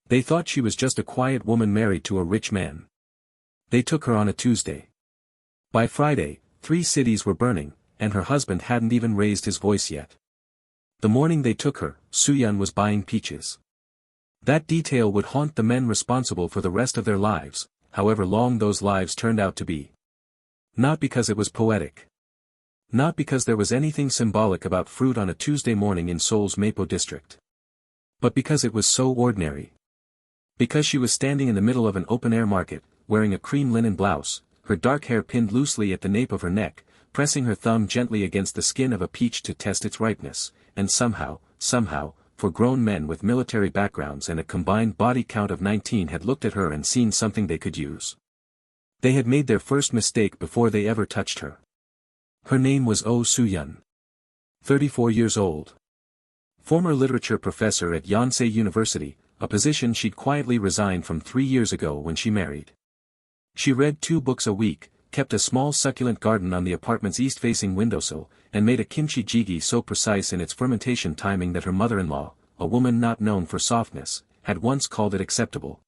They thought she was just a quiet woman married to a rich man. They took her on a Tuesday. By Friday, 3 cities were burning, and her husband hadn't even raised his voice yet. The morning they took her, Soo-Yeon was buying peaches. That detail would haunt the men responsible for the rest of their lives, however long those lives turned out to be. Not because it was poetic. Not because there was anything symbolic about fruit on a Tuesday morning in Seoul's Mapo district. But because it was so ordinary. Because she was standing in the middle of an open-air market, wearing a cream linen blouse, her dark hair pinned loosely at the nape of her neck, pressing her thumb gently against the skin of a peach to test its ripeness, and somehow, for grown men with military backgrounds and a combined body count of 19 had looked at her and seen something they could use. They had made their first mistake before they ever touched her. Her name was Oh Soo-Yeon. 34 years old. Former literature professor at Yonsei University, a position she'd quietly resigned from 3 years ago when she married. She read 2 books a week, kept a small succulent garden on the apartment's east-facing windowsill, and made a kimchi jjigae so precise in its fermentation timing that her mother-in-law, a woman not known for softness, had once called it acceptable.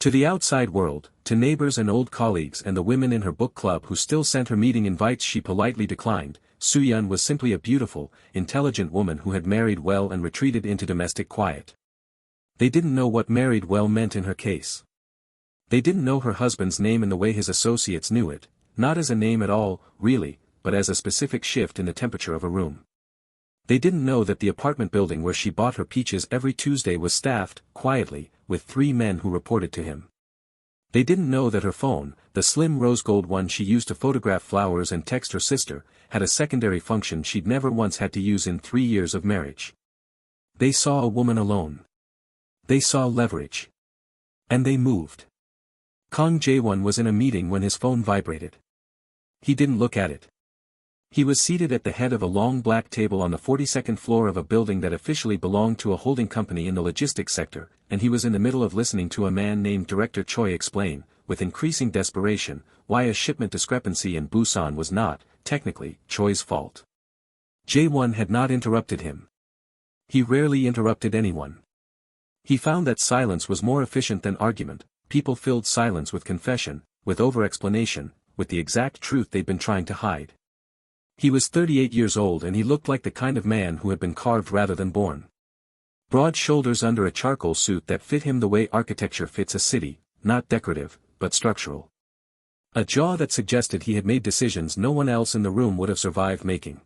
To the outside world, to neighbors and old colleagues and the women in her book club who still sent her meeting invites she politely declined, Soo-Yeon was simply a beautiful, intelligent woman who had married well and retreated into domestic quiet. They didn't know what married well meant in her case. They didn't know her husband's name in the way his associates knew it, not as a name at all, really, but as a specific shift in the temperature of a room. They didn't know that the apartment building where she bought her peaches every Tuesday was staffed, quietly, with 3 men who reported to him. They didn't know that her phone, the slim rose-gold one she used to photograph flowers and text her sister, had a secondary function she'd never once had to use in 3 years of marriage. They saw a woman alone. They saw leverage. And they moved. Kang Jae-won was in a meeting when his phone vibrated. He didn't look at it. He was seated at the head of a long black table on the 42nd floor of a building that officially belonged to a holding company in the logistics sector, and he was in the middle of listening to a man named Director Choi explain, with increasing desperation, why a shipment discrepancy in Busan was not, technically, Choi's fault. Jae-won had not interrupted him. He rarely interrupted anyone. He found that silence was more efficient than argument. People filled silence with confession, with over-explanation, with the exact truth they'd been trying to hide. He was 38 years old and he looked like the kind of man who had been carved rather than born. Broad shoulders under a charcoal suit that fit him the way architecture fits a city, not decorative, but structural. A jaw that suggested he had made decisions no one else in the room would have survived making.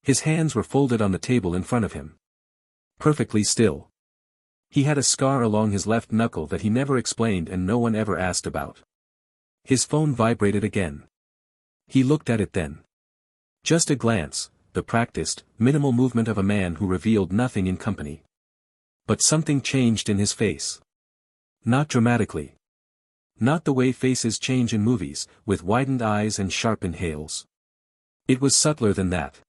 His hands were folded on the table in front of him. Perfectly still. He had a scar along his left knuckle that he never explained and no one ever asked about. His phone vibrated again. He looked at it then. Just a glance, the practiced, minimal movement of a man who revealed nothing in company. But something changed in his face. Not dramatically. Not the way faces change in movies, with widened eyes and sharp inhales. It was subtler than that.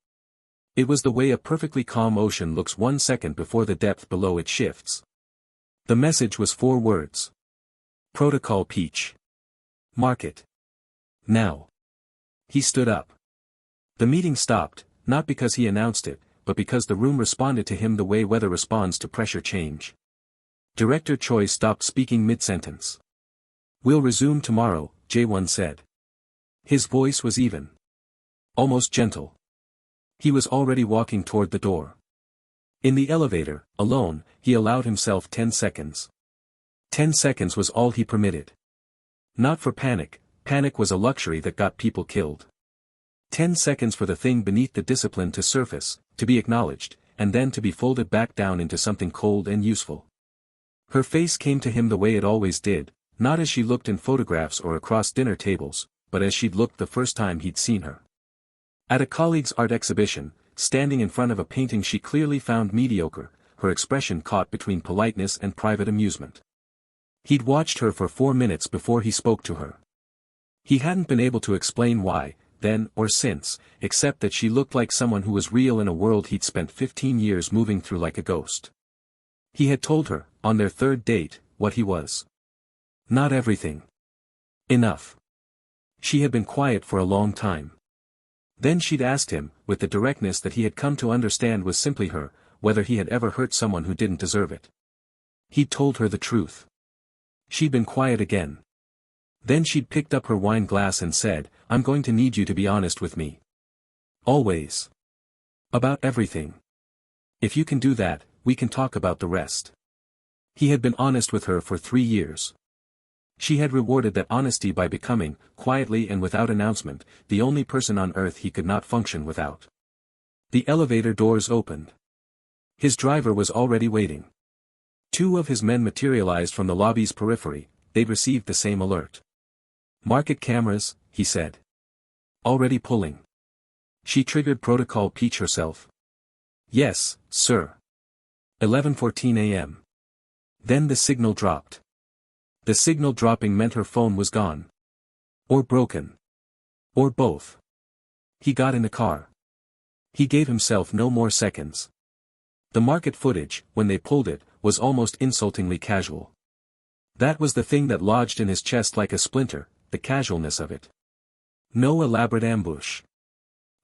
It was the way a perfectly calm ocean looks 1 second before the depth below it shifts. The message was 4 words. Protocol Peach. Market. Now. He stood up. The meeting stopped, not because he announced it, but because the room responded to him the way weather responds to pressure change. Director Choi stopped speaking mid-sentence. "We'll resume tomorrow," Jae-won said. His voice was even. Almost gentle. He was already walking toward the door. In the elevator, alone, he allowed himself 10 seconds. 10 seconds was all he permitted. Not for panic, panic was a luxury that got people killed. 10 seconds for the thing beneath the discipline to surface, to be acknowledged, and then to be folded back down into something cold and useful. Her face came to him the way it always did, not as she looked in photographs or across dinner tables, but as she'd looked the first time he'd seen her. At a colleague's art exhibition, standing in front of a painting she clearly found mediocre, her expression caught between politeness and private amusement. He'd watched her for 4 minutes before he spoke to her. He hadn't been able to explain why, then or since, except that she looked like someone who was real in a world he'd spent 15 years moving through like a ghost. He had told her, on their 3rd date, what he was. Not everything. Enough. She had been quiet for a long time. Then she'd asked him, with the directness that he had come to understand was simply her, whether he had ever hurt someone who didn't deserve it. He'd told her the truth. She'd been quiet again. Then she'd picked up her wine glass and said, "I'm going to need you to be honest with me. Always. About everything. If you can do that, we can talk about the rest." He had been honest with her for 3 years. She had rewarded that honesty by becoming, quietly and without announcement, the only person on earth he could not function without. The elevator doors opened. His driver was already waiting. 2 of his men materialized from the lobby's periphery. They'd received the same alert. "Market cameras," he said. "Already pulling." She triggered Protocol Peach herself. "Yes, sir." 11:14 a.m. Then the signal dropped. The signal dropping meant her phone was gone. Or broken. Or both. He got in the car. He gave himself no more seconds. The market footage, when they pulled it, was almost insultingly casual. That was the thing that lodged in his chest like a splinter, the casualness of it. No elaborate ambush.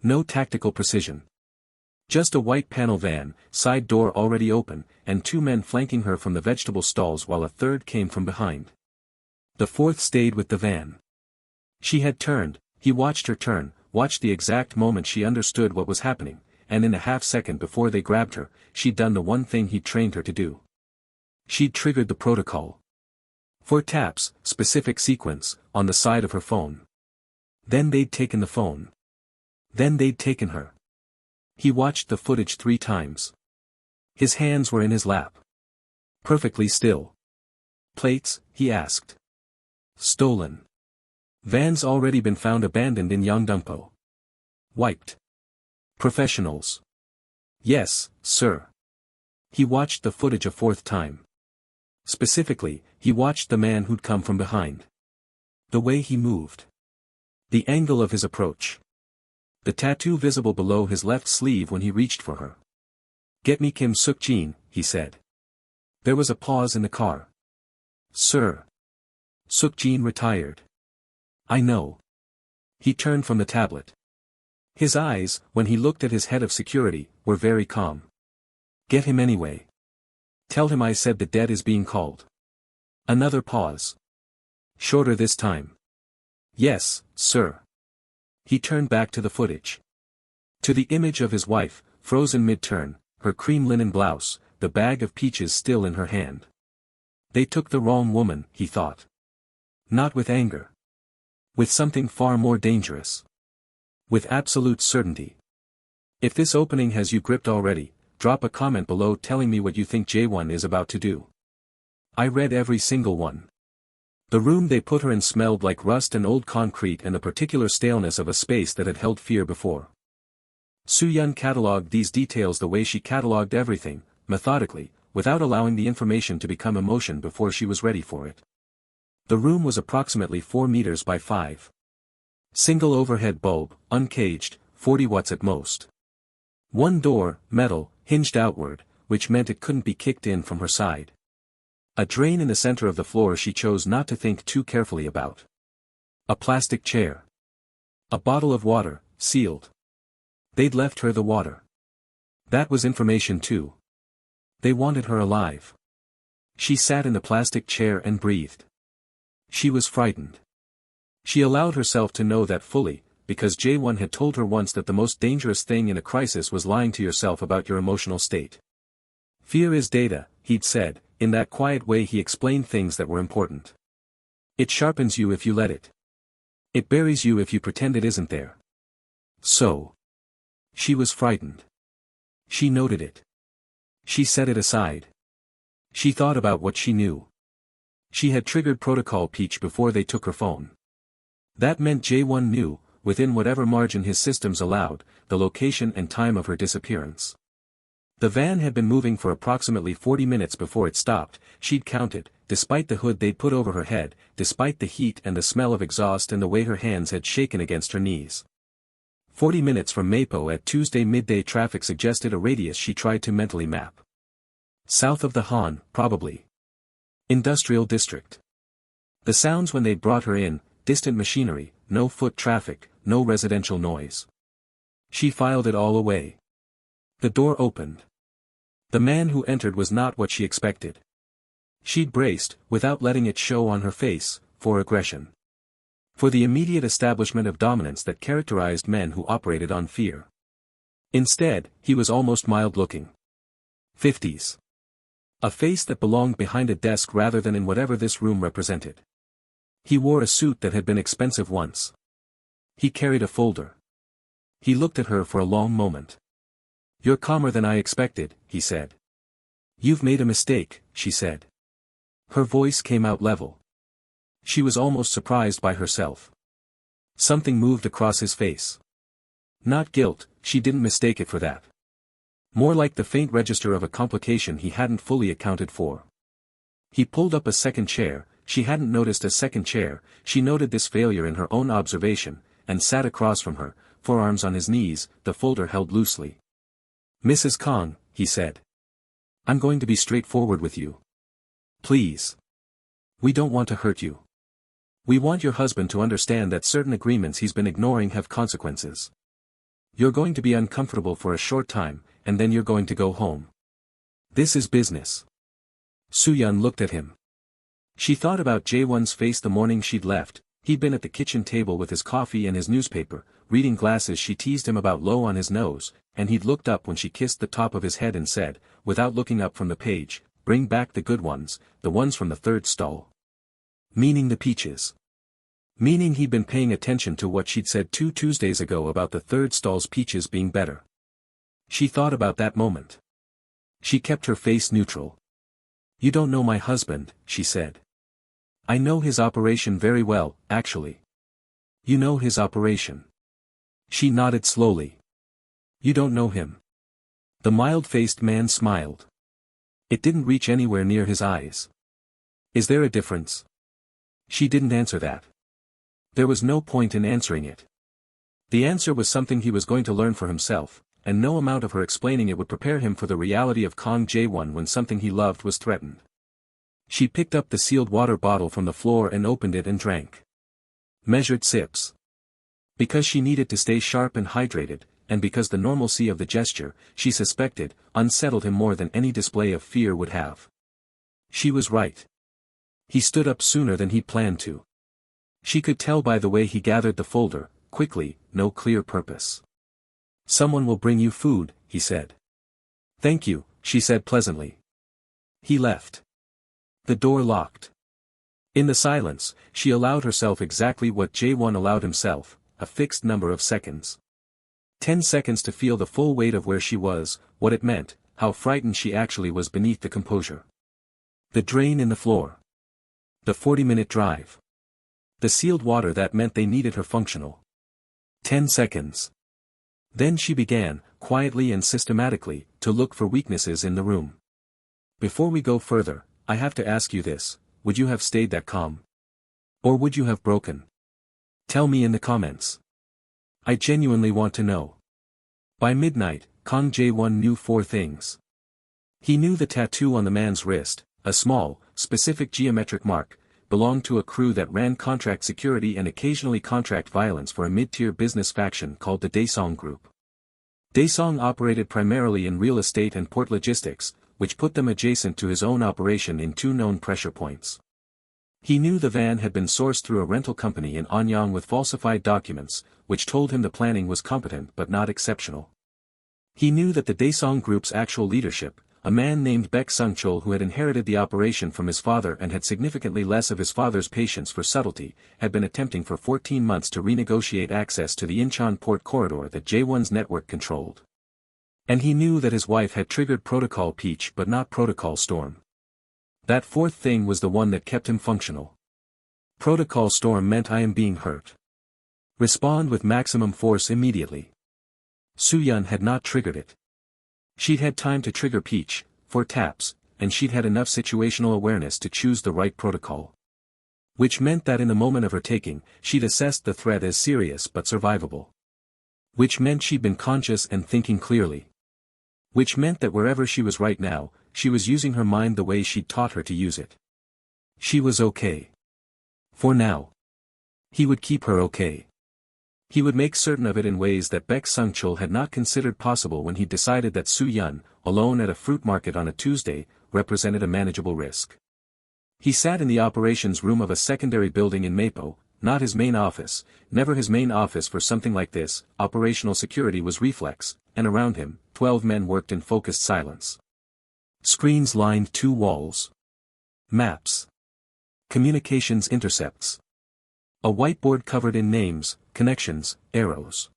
No tactical precision. Just a white panel van, side door already open, and 2 men flanking her from the vegetable stalls while a third came from behind. The fourth stayed with the van. She had turned, he watched her turn, watched the exact moment she understood what was happening, and in a half-second before they grabbed her, she'd done the one thing he'd trained her to do. She'd triggered the protocol. 4 taps, specific sequence, on the side of her phone. Then they'd taken the phone. Then they'd taken her. He watched the footage 3 times. His hands were in his lap. Perfectly still. "Plates?" he asked. "Stolen. Van's already been found abandoned in Yeongdongpo. Wiped. Professionals." "Yes, sir." He watched the footage a 4th time. Specifically, he watched the man who'd come from behind. The way he moved. The angle of his approach. The tattoo visible below his left sleeve when he reached for her. "Get me Kim Suk-jin," he said. There was a pause in the car. "Sir." Suk-jin retired. "I know." He turned from the tablet. His eyes, when he looked at his head of security, were very calm. "Get him anyway. Tell him I said the dead is being called." Another pause. Shorter this time. "Yes, sir." He turned back to the footage. To the image of his wife, frozen mid-turn, her cream linen blouse, the bag of peaches still in her hand. They took the wrong woman, he thought. Not with anger. With something far more dangerous. With absolute certainty. If this opening has you gripped already, drop a comment below telling me what you think Jae-won is about to do. I read every single one. The room they put her in smelled like rust and old concrete and the particular staleness of a space that had held fear before. Soo-Yeon catalogued these details the way she catalogued everything, methodically, without allowing the information to become emotion before she was ready for it. The room was approximately 4 meters by 5. Single overhead bulb, uncaged, 40 watts at most. 1 door, metal, hinged outward, which meant it couldn't be kicked in from her side. A drain in the center of the floor she chose not to think too carefully about. A plastic chair. A bottle of water, sealed. They'd left her the water. That was information too. They wanted her alive. She sat in the plastic chair and breathed. She was frightened. She allowed herself to know that fully, because Jae-won had told her once that the most dangerous thing in a crisis was lying to yourself about your emotional state. "Fear is data," he'd said, in that quiet way he explained things that were important. "It sharpens you if you let it. It buries you if you pretend it isn't there." So. She was frightened. She noted it. She set it aside. She thought about what she knew. She had triggered Protocol Peach before they took her phone. That meant Jae-won knew, within whatever margin his systems allowed, the location and time of her disappearance. The van had been moving for approximately 40 minutes before it stopped, she'd counted, despite the hood they'd put over her head, despite the heat and the smell of exhaust and the way her hands had shaken against her knees. 40 minutes from Mapo at Tuesday midday traffic suggested a radius she tried to mentally map. South of the Han, probably. Industrial district. The sounds when they'd brought her in, distant machinery, no foot traffic, no residential noise. She filed it all away. The door opened. The man who entered was not what she expected. She'd braced, without letting it show on her face, for aggression. For the immediate establishment of dominance that characterized men who operated on fear. Instead, he was almost mild-looking. 50s. A face that belonged behind a desk rather than in whatever this room represented. He wore a suit that had been expensive once. He carried a folder. He looked at her for a long moment. "You're calmer than I expected," he said. "You've made a mistake," she said. Her voice came out level. She was almost surprised by herself. Something moved across his face. Not guilt, she didn't mistake it for that. More like the faint register of a complication he hadn't fully accounted for. He pulled up a second chair. She hadn't noticed a second chair. She noted this failure in her own observation, and sat across from her, forearms on his knees, the folder held loosely. "Mrs. Kang," he said. "I'm going to be straightforward with you. Please. We don't want to hurt you. We want your husband to understand that certain agreements he's been ignoring have consequences. You're going to be uncomfortable for a short time, and then you're going to go home. This is business." Soo-Yeon looked at him. She thought about Jae-won's face the morning she'd left. He'd been at the kitchen table with his coffee and his newspaper, reading glasses she teased him about low on his nose, and he'd looked up when she kissed the top of his head and said, without looking up from the page, "Bring back the good ones, the ones from the third stall." Meaning the peaches. Meaning he'd been paying attention to what she'd said 2 Tuesdays ago about the third stall's peaches being better. She thought about that moment. She kept her face neutral. "You don't know my husband," she said. "I know his operation very well, actually." "You know his operation?" She nodded slowly. "You don't know him." The mild-faced man smiled. It didn't reach anywhere near his eyes. "Is there a difference?" She didn't answer that. There was no point in answering it. The answer was something he was going to learn for himself, and no amount of her explaining it would prepare him for the reality of Kang Jae-won when something he loved was threatened. She picked up the sealed water bottle from the floor and opened it and drank. Measured sips. Because she needed to stay sharp and hydrated, and because the normalcy of the gesture, she suspected, unsettled him more than any display of fear would have. She was right. He stood up sooner than he'd planned to. She could tell by the way he gathered the folder, quickly, no clear purpose. "Someone will bring you food," he said. "Thank you," she said pleasantly. He left. The door locked. In the silence, she allowed herself exactly what Jae-won allowed himself, a fixed number of seconds. 10 seconds to feel the full weight of where she was, what it meant, how frightened she actually was beneath the composure. The drain in the floor. The 40-minute drive. The sealed water that meant they needed her functional. 10 seconds. Then she began, quietly and systematically, to look for weaknesses in the room. "Before we go further, I have to ask you this, would you have stayed that calm? Or would you have broken? Tell me in the comments. I genuinely want to know." By midnight, Kang Jae-won knew 4 things. He knew the tattoo on the man's wrist, a small, specific geometric mark, belonged to a crew that ran contract security and occasionally contract violence for a mid-tier business faction called the Daesong Group. Daesong operated primarily in real estate and port logistics, which put them adjacent to his own operation in 2 known pressure points. He knew the van had been sourced through a rental company in Anyang with falsified documents, which told him the planning was competent but not exceptional. He knew that the Daesong Group's actual leadership, a man named Baek Sung-chul who had inherited the operation from his father and had significantly less of his father's patience for subtlety, had been attempting for 14 months to renegotiate access to the Incheon port corridor that Jae-won's network controlled. And he knew that his wife had triggered Protocol Peach but not Protocol Storm. That 4th thing was the one that kept him functional. Protocol Storm meant "I am being hurt. Respond with maximum force immediately." Soo-Yeon had not triggered it. She'd had time to trigger Peach, 4 taps, and she'd had enough situational awareness to choose the right protocol. Which meant that in the moment of her taking, she'd assessed the threat as serious but survivable. Which meant she'd been conscious and thinking clearly. Which meant that wherever she was right now, she was using her mind the way she'd taught her to use it. She was okay. For now. He would keep her okay. He would make certain of it in ways that Baek Sung-chul had not considered possible when he decided that Soo-Yeon, alone at a fruit market on a Tuesday, represented a manageable risk. He sat in the operations room of a secondary building in Mapo, not his main office, never his main office for something like this. Operational security was reflex, and around him, 12 men worked in focused silence. Screens lined 2 walls. Maps. Communications intercepts. A whiteboard covered in names, connections, arrows.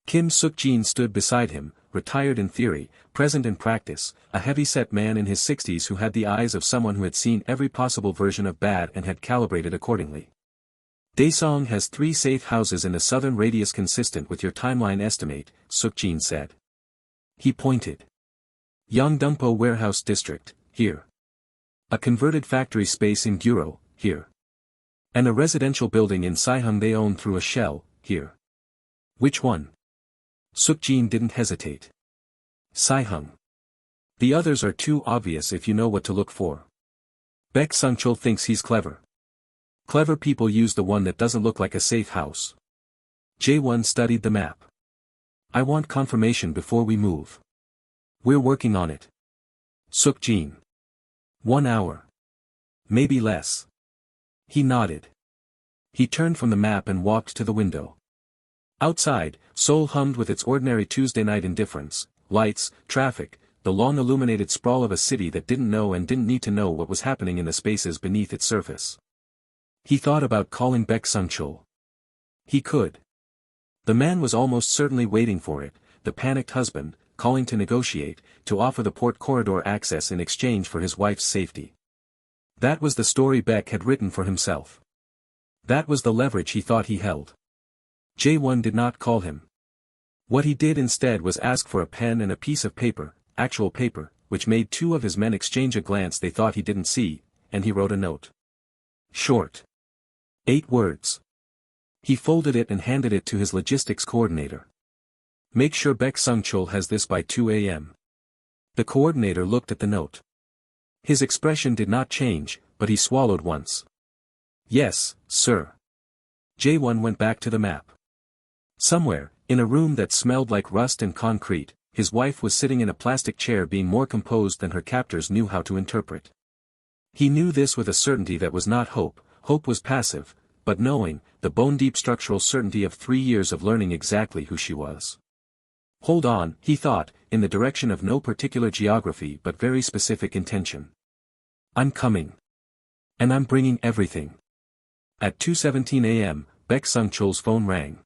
Kim Suk-jin stood beside him, retired in theory, present in practice, a heavy-set man in his 60s who had the eyes of someone who had seen every possible version of bad and had calibrated accordingly. Daesung has 3 safe houses in the southern radius consistent with your timeline estimate, Suk-jin said. He pointed. Yongdungpo Warehouse District, here. A converted factory space in Guro, here. And a residential building in Saihung they own through a shell, here. Which one? Suk-jin didn't hesitate. Saihung. The others are too obvious if you know what to look for. Baek Sung-chul thinks he's clever. Clever people use the one that doesn't look like a safe house. Jae-won studied the map. I want confirmation before we move. We're working on it. Suk-jin. 1 hour. Maybe less. He nodded. He turned from the map and walked to the window. Outside, Seoul hummed with its ordinary Tuesday night indifference, lights, traffic, the long illuminated sprawl of a city that didn't know and didn't need to know what was happening in the spaces beneath its surface. He thought about calling Baek Sung-chul. He could. The man was almost certainly waiting for it, the panicked husband, calling to negotiate, to offer the port corridor access in exchange for his wife's safety. That was the story Baek had written for himself. That was the leverage he thought he held. Jae-won did not call him. What he did instead was ask for a pen and a piece of paper, actual paper, which made 2 of his men exchange a glance they thought he didn't see, and he wrote a note. Short. 8 words. He folded it and handed it to his logistics coordinator. Make sure Baek Sung-chul has this by 2 a.m. The coordinator looked at the note. His expression did not change, but he swallowed once. Yes, sir. Jae-won went back to the map. Somewhere, in a room that smelled like rust and concrete, his wife was sitting in a plastic chair being more composed than her captors knew how to interpret. He knew this with a certainty that was not hope. Hope was passive, but knowing, the bone-deep structural certainty of 3 years of learning exactly who she was. Hold on, he thought, in the direction of no particular geography but very specific intention. I'm coming. And I'm bringing everything. At 2:17 a.m., Baek Sung-chul's phone rang.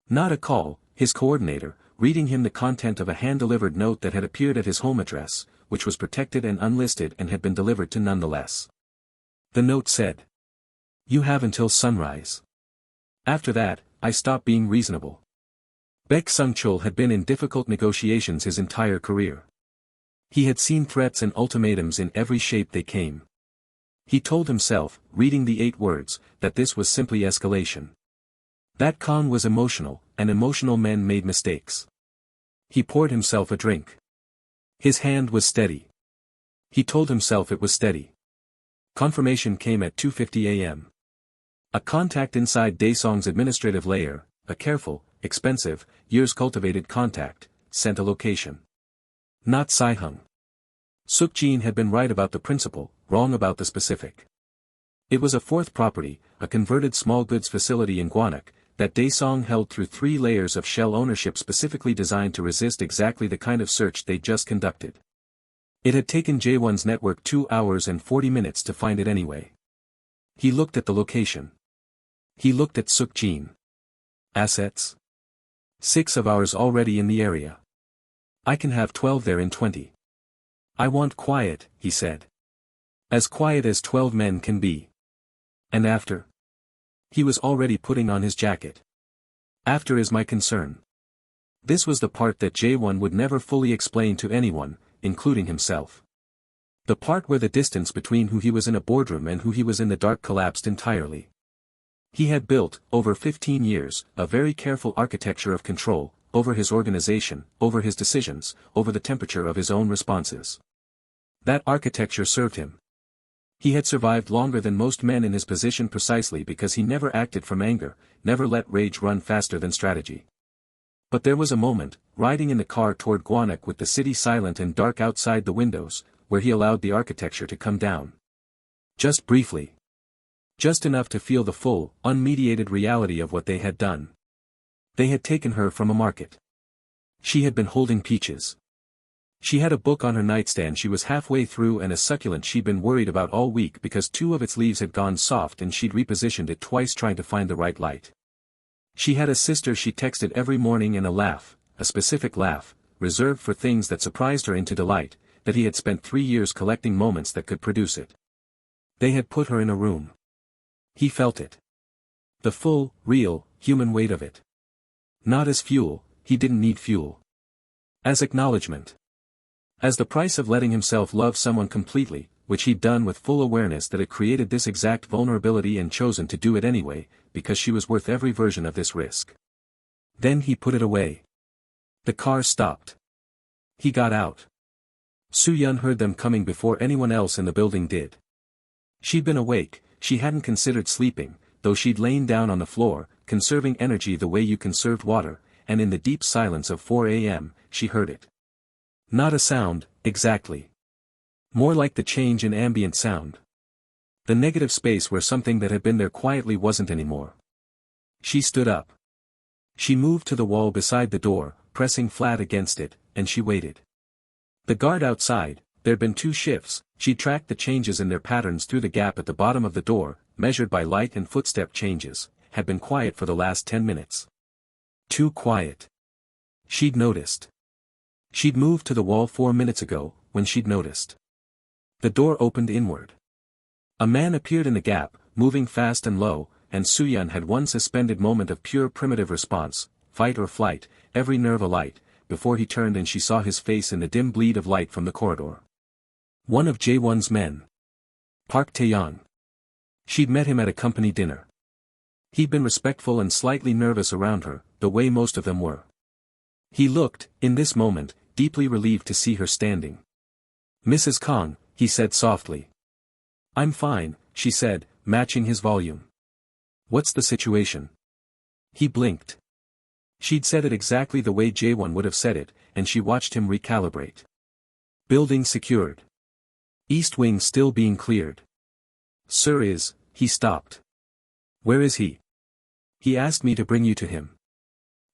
Not a call, his coordinator, reading him the content of a hand-delivered note that had appeared at his home address, which was protected and unlisted and had been delivered to nonetheless. The note said. You have until sunrise. After that, I stop being reasonable. Baek Sung-chul had been in difficult negotiations his entire career. He had seen threats and ultimatums in every shape they came. He told himself, reading the 8 words, that this was simply escalation. That Kang was emotional, and emotional men made mistakes. He poured himself a drink. His hand was steady. He told himself it was steady. Confirmation came at 2:50 a.m. A contact inside Daesung's administrative layer, a careful, expensive, years-cultivated contact, sent a location. Not Saihung. Suk-jin had been right about the principle, wrong about the specific. It was a 4th property, a converted small goods facility in Gwanak, that Daesung held through 3 layers of shell ownership specifically designed to resist exactly the kind of search they'd just conducted. It had taken Jae-won's network 2 hours and 40 minutes to find it anyway. He looked at the location. He looked at Suk-jin. Assets? 6 of ours already in the area. I can have 12 there in 20. I want quiet, he said. As quiet as 12 men can be. And after? He was already putting on his jacket. After is my concern. This was the part that Jae-won would never fully explain to anyone, including himself. The part where the distance between who he was in a boardroom and who he was in the dark collapsed entirely. He had built, over 15 years, a very careful architecture of control, over his organization, over his decisions, over the temperature of his own responses. That architecture served him. He had survived longer than most men in his position precisely because he never acted from anger, never let rage run faster than strategy. But there was a moment, riding in the car toward Gwanak with the city silent and dark outside the windows, where he allowed the architecture to come down. Just briefly. Just enough to feel the full, unmediated reality of what they had done. They had taken her from a market. She had been holding peaches. She had a book on her nightstand she was halfway through and a succulent she'd been worried about all week because two of its leaves had gone soft and she'd repositioned it twice trying to find the right light. She had a sister she texted every morning and a laugh, a specific laugh, reserved for things that surprised her into delight, that he had spent 3 years collecting moments that could produce it. They had put her in a room. He felt it. The full, real, human weight of it. Not as fuel, he didn't need fuel. As acknowledgement. As the price of letting himself love someone completely, which he'd done with full awareness that it created this exact vulnerability and chosen to do it anyway, because she was worth every version of this risk. Then he put it away. The car stopped. He got out. Soo-Yeon heard them coming before anyone else in the building did. She'd been awake, she hadn't considered sleeping, though she'd lain down on the floor, conserving energy the way you conserved water, and in the deep silence of 4 a.m., she heard it. Not a sound, exactly. More like the change in ambient sound. The negative space where something that had been there quietly wasn't anymore. She stood up. She moved to the wall beside the door, pressing flat against it, and she waited. The guard outside, there'd been 2 shifts, she tracked the changes in their patterns through the gap at the bottom of the door, measured by light and footstep changes, had been quiet for the last 10 minutes. Too quiet. She'd noticed. She'd moved to the wall 4 minutes ago, when she'd noticed. The door opened inward. A man appeared in the gap, moving fast and low, and Soo-Yeon had one suspended moment of pure primitive response, fight or flight, every nerve alight, before he turned and she saw his face in the dim bleed of light from the corridor. One of Jae-won's men. Park Tae-yeon. She'd met him at a company dinner. He'd been respectful and slightly nervous around her, the way most of them were. He looked, in this moment, deeply relieved to see her standing. "Mrs. Kang," he said softly. "I'm fine," she said, matching his volume. "What's the situation?" He blinked. She'd said it exactly the way Jae-won would have said it, and she watched him recalibrate. Building secured. East wing still being cleared. "Sir is," he stopped. "Where is he?" "He asked me to bring you to him."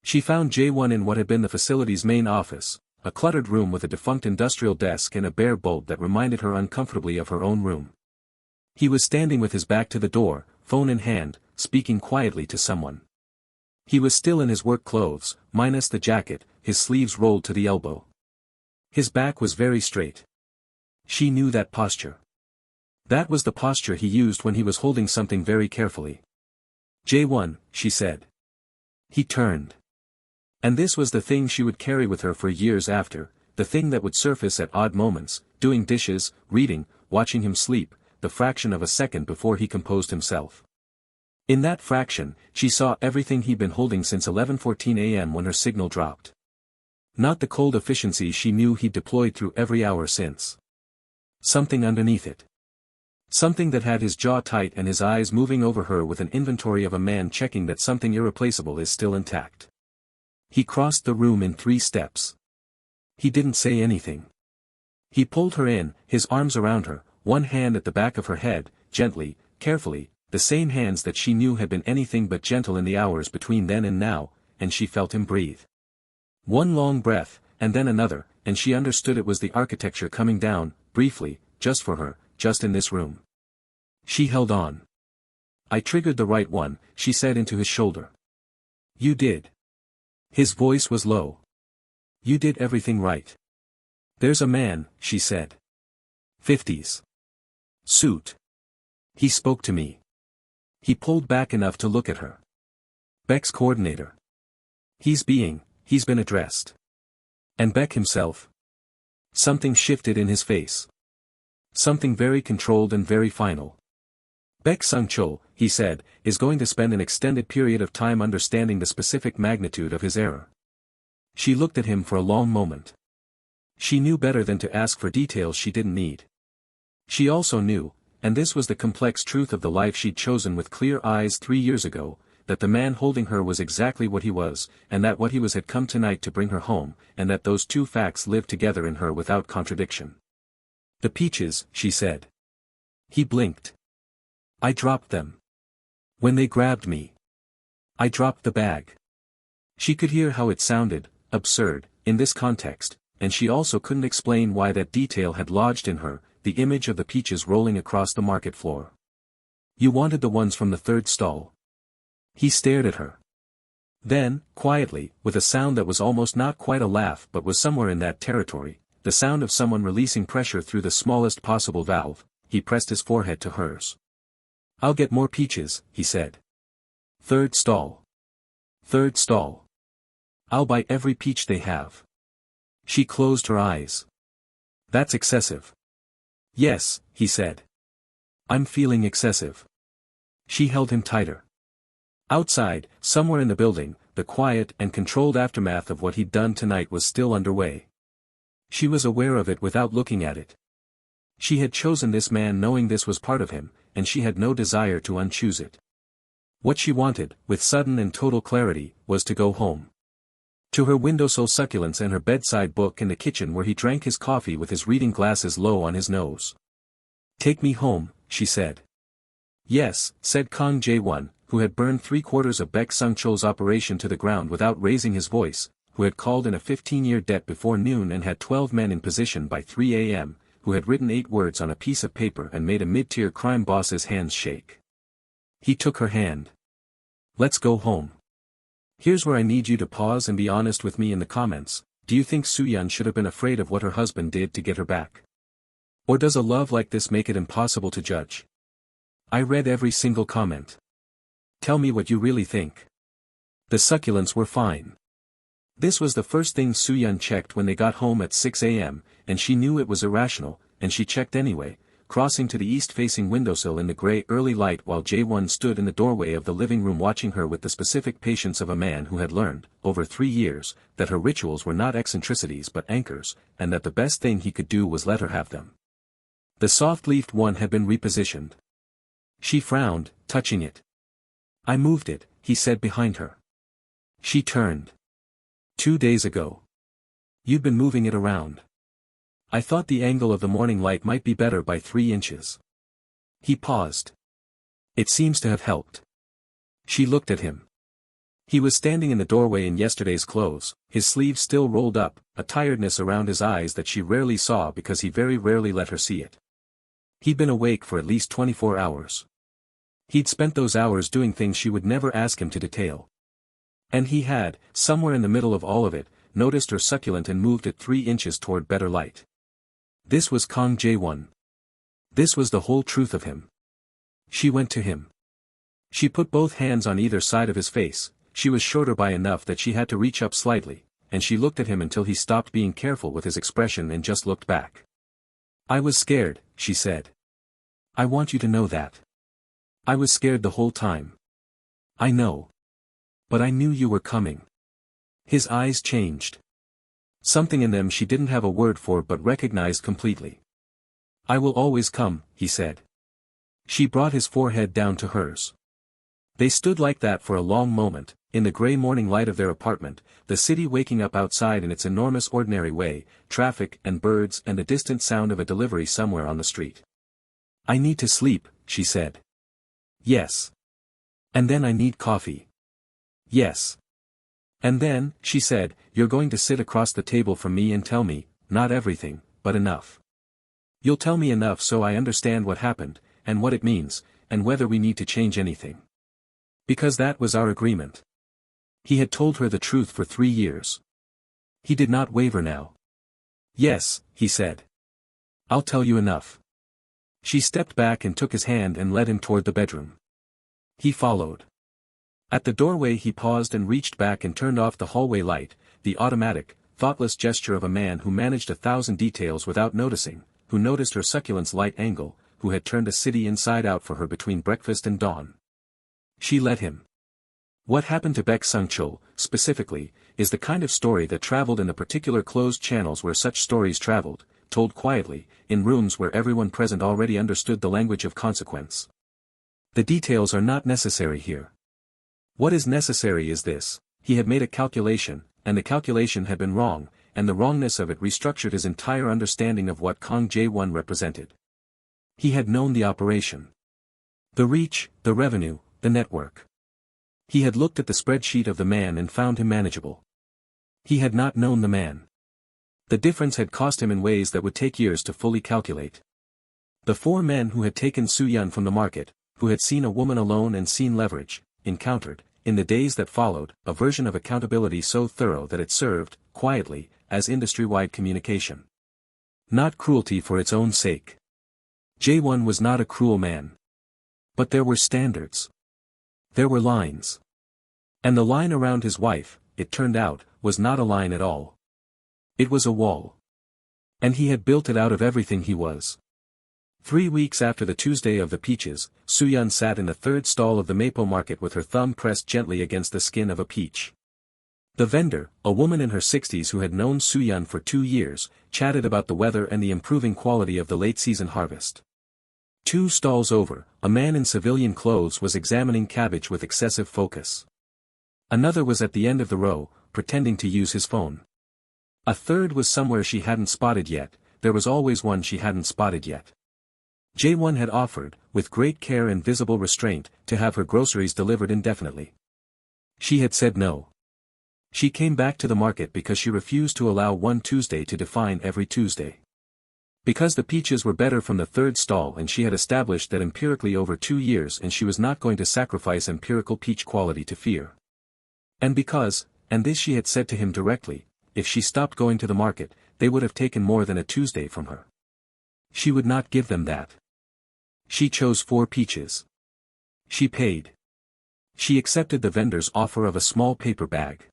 She found Jae-won in what had been the facility's main office, a cluttered room with a defunct industrial desk and a bare bulb that reminded her uncomfortably of her own room. He was standing with his back to the door, phone in hand, speaking quietly to someone. He was still in his work clothes, minus the jacket, his sleeves rolled to the elbow. His back was very straight. She knew that posture. That was the posture he used when he was holding something very carefully. "Jae-won," she said. He turned. And this was the thing she would carry with her for years after, the thing that would surface at odd moments, doing dishes, reading, watching him sleep, the fraction of a second before he composed himself. In that fraction, she saw everything he'd been holding since 11:14 a.m. when her signal dropped. Not the cold efficiency she knew he'd deployed through every hour since. Something underneath it. Something that had his jaw tight and his eyes moving over her with an inventory of a man checking that something irreplaceable is still intact. He crossed the room in 3 steps. He didn't say anything. He pulled her in, his arms around her, one hand at the back of her head, gently, carefully, the same hands that she knew had been anything but gentle in the hours between then and now, and she felt him breathe. One long breath, and then another, and she understood it was the architecture coming down, briefly, just for her, just in this room. She held on. "I triggered the right one," she said into his shoulder. "You did." His voice was low. "You did everything right." "There's a man," she said. 50s. Suit. "He spoke to me." He pulled back enough to look at her. "Beck's coordinator. He's been addressed." "And Beck himself?" Something shifted in his face. Something very controlled and very final. "Beck Sung-chul," he said, "is going to spend an extended period of time understanding the specific magnitude of his error." She looked at him for a long moment. She knew better than to ask for details she didn't need. She also knew, and this was the complex truth of the life she'd chosen with clear eyes 3 years ago, that the man holding her was exactly what he was, and that what he was had come tonight to bring her home, and that those 2 facts lived together in her without contradiction. "The peaches," she said. He blinked. I dropped them. When they grabbed me, I dropped the bag. She could hear how it sounded, absurd, in this context, and she also couldn't explain why that detail had lodged in her, the image of the peaches rolling across the market floor. You wanted the ones from the third stall. He stared at her. Then, quietly, with a sound that was almost not quite a laugh but was somewhere in that territory, the sound of someone releasing pressure through the smallest possible valve, he pressed his forehead to hers. I'll get more peaches, he said. Third stall. Third stall. I'll buy every peach they have. She closed her eyes. That's excessive. Yes, he said. I'm feeling excessive. She held him tighter. Outside, somewhere in the building, the quiet and controlled aftermath of what he'd done tonight was still underway. She was aware of it without looking at it. She had chosen this man knowing this was part of him, and she had no desire to unchoose it. What she wanted, with sudden and total clarity, was to go home. To her windowsill succulents and her bedside book in the kitchen where he drank his coffee with his reading glasses low on his nose. Take me home, she said. Yes, said Kang Jae-won, who had burned 3/4 of Baek Sung-cheol's operation to the ground without raising his voice, who had called in a 15-year debt before noon and had 12 men in position by 3 a.m., who had written 8 words on a piece of paper and made a mid-tier crime boss's hands shake. He took her hand. Let's go home. Here's where I need you to pause and be honest with me in the comments. Do you think Soo-Yeon should have been afraid of what her husband did to get her back? Or does a love like this make it impossible to judge? I read every single comment. Tell me what you really think. The succulents were fine. This was the first thing Soo-Yeon checked when they got home at 6 a.m., and she knew it was irrational, and she checked anyway, crossing to the east-facing windowsill in the gray early light while Jae-won stood in the doorway of the living room watching her with the specific patience of a man who had learned, over 3 years, that her rituals were not eccentricities but anchors, and that the best thing he could do was let her have them. The soft-leafed one had been repositioned. She frowned, touching it. I moved it, he said behind her. She turned. 2 days ago. You'd been moving it around. I thought the angle of the morning light might be better by 3 inches. He paused. It seems to have helped. She looked at him. He was standing in the doorway in yesterday's clothes, his sleeves still rolled up, a tiredness around his eyes that she rarely saw because he very rarely let her see it. He'd been awake for at least 24 hours. He'd spent those hours doing things she would never ask him to detail. And he had, somewhere in the middle of all of it, noticed her succulent and moved it 3 inches toward better light. This was Kang Jae-won. This was the whole truth of him. She went to him. She put both hands on either side of his face. She was shorter by enough that she had to reach up slightly, and she looked at him until he stopped being careful with his expression and just looked back. I was scared, she said. I want you to know that. I was scared the whole time. I know. But I knew you were coming. His eyes changed. Something in them she didn't have a word for but recognized completely. I will always come, he said. She brought his forehead down to hers. They stood like that for a long moment, in the gray morning light of their apartment, the city waking up outside in its enormous ordinary way, traffic and birds and the distant sound of a delivery somewhere on the street. I need to sleep, she said. Yes. And then I need coffee. Yes. And then, she said, you're going to sit across the table from me and tell me, not everything, but enough. You'll tell me enough so I understand what happened, and what it means, and whether we need to change anything. Because that was our agreement. He had told her the truth for 3 years. He did not waver now. Yes, he said. I'll tell you enough. She stepped back and took his hand and led him toward the bedroom. He followed. At the doorway he paused and reached back and turned off the hallway light, the automatic, thoughtless gesture of a man who managed 1,000 details without noticing, who noticed her succulent's light angle, who had turned a city inside out for her between breakfast and dawn. She let him. What happened to Baek Sung-cheol, specifically, is the kind of story that traveled in the particular closed channels where such stories traveled, told quietly, in rooms where everyone present already understood the language of consequence. The details are not necessary here. What is necessary is this: he had made a calculation, and the calculation had been wrong, and the wrongness of it restructured his entire understanding of what Kang Jae-won represented. He had known the operation. The reach, the revenue, the network. He had looked at the spreadsheet of the man and found him manageable. He had not known the man. The difference had cost him in ways that would take years to fully calculate. The four men who had taken Soo-Yeon from the market, who had seen a woman alone and seen leverage, encountered, in the days that followed, a version of accountability so thorough that it served, quietly, as industry-wide communication. Not cruelty for its own sake. Jae-won was not a cruel man. But there were standards. There were lines. And the line around his wife, it turned out, was not a line at all. It was a wall. And he had built it out of everything he was. 3 weeks after the Tuesday of the Peaches, Soo-Yeon sat in the third stall of the Maple Market with her thumb pressed gently against the skin of a peach. The vendor, a woman in her 60s who had known Soo-Yeon for 2 years, chatted about the weather and the improving quality of the late-season harvest. 2 stalls over, a man in civilian clothes was examining cabbage with excessive focus. Another was at the end of the row, pretending to use his phone. A third was somewhere she hadn't spotted yet. There was always one she hadn't spotted yet. Jae-won had offered, with great care and visible restraint, to have her groceries delivered indefinitely. She had said no. She came back to the market because she refused to allow one Tuesday to define every Tuesday. Because the peaches were better from the third stall and she had established that empirically over 2 years and she was not going to sacrifice empirical peach quality to fear. And because, and this she had said to him directly, if she stopped going to the market, they would have taken more than a Tuesday from her. She would not give them that. She chose 4 peaches. She paid. She accepted the vendor's offer of a small paper bag.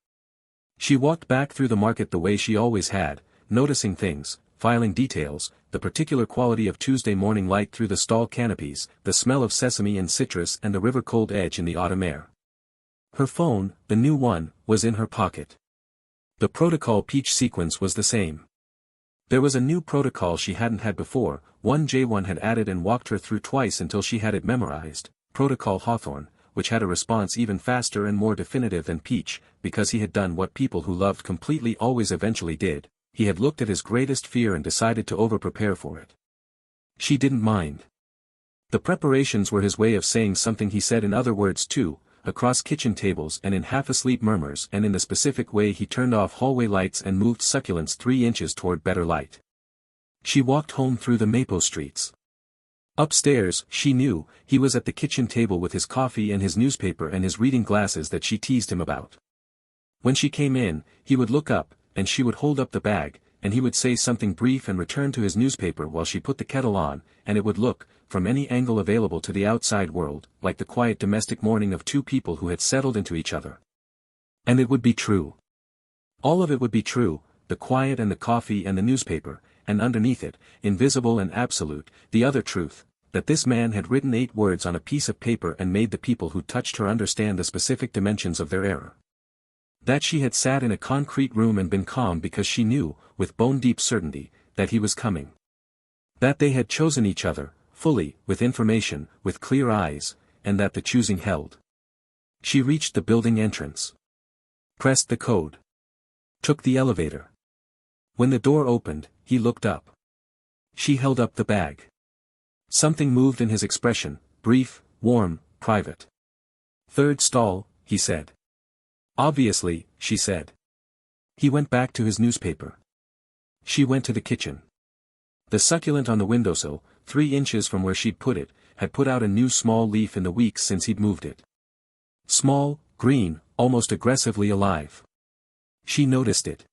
She walked back through the market the way she always had, noticing things, filing details, the particular quality of Tuesday morning light through the stall canopies, the smell of sesame and citrus and the river-cold edge in the autumn air. Her phone, the new one, was in her pocket. The protocol peach sequence was the same. There was a new protocol she hadn't had before, one Jae-won had added and walked her through twice until she had it memorized, Protocol Hawthorne, which had a response even faster and more definitive than peach, because he had done what people who loved completely always eventually did, he had looked at his greatest fear and decided to over-prepare for it. She didn't mind. The preparations were his way of saying something he said in other words too, across kitchen tables and in half-asleep murmurs and in the specific way he turned off hallway lights and moved succulents 3 inches toward better light. She walked home through the Maple streets. Upstairs, she knew, he was at the kitchen table with his coffee and his newspaper and his reading glasses that she teased him about. When she came in, he would look up, and she would hold up the bag, and he would say something brief and return to his newspaper while she put the kettle on, and it would look, from any angle available to the outside world, like the quiet domestic morning of 2 people who had settled into each other. And it would be true. All of it would be true, the quiet and the coffee and the newspaper, and underneath it, invisible and absolute, the other truth, that this man had written 8 words on a piece of paper and made the people who touched her understand the specific dimensions of their error. That she had sat in a concrete room and been calm because she knew, with bone-deep certainty, that he was coming. That they had chosen each other, fully, with information, with clear eyes, and that the choosing held. She reached the building entrance. Pressed the code. Took the elevator. When the door opened, he looked up. She held up the bag. Something moved in his expression, brief, warm, private. "Third stall," he said. "Obviously," she said. He went back to his newspaper. She went to the kitchen. The succulent on the windowsill, 3 inches from where she'd put it, had put out a new small leaf in the weeks since he'd moved it. Small, green, almost aggressively alive. She noticed it.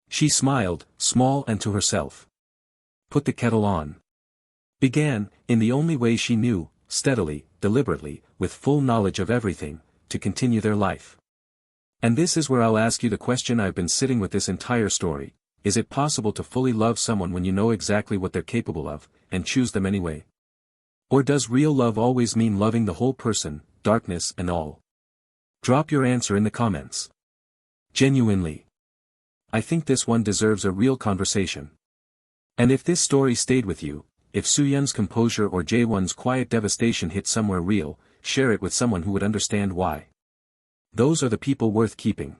She smiled, small and to herself. Put the kettle on. Began, in the only way she knew, steadily, deliberately, with full knowledge of everything, to continue their life. And this is where I'll ask you the question I've been sitting with this entire story: is it possible to fully love someone when you know exactly what they're capable of, and choose them anyway? Or does real love always mean loving the whole person, darkness and all? Drop your answer in the comments. Genuinely. I think this one deserves a real conversation. And if this story stayed with you, if Soo-Yeon's composure or Jae-won's quiet devastation hit somewhere real, share it with someone who would understand why. Those are the people worth keeping.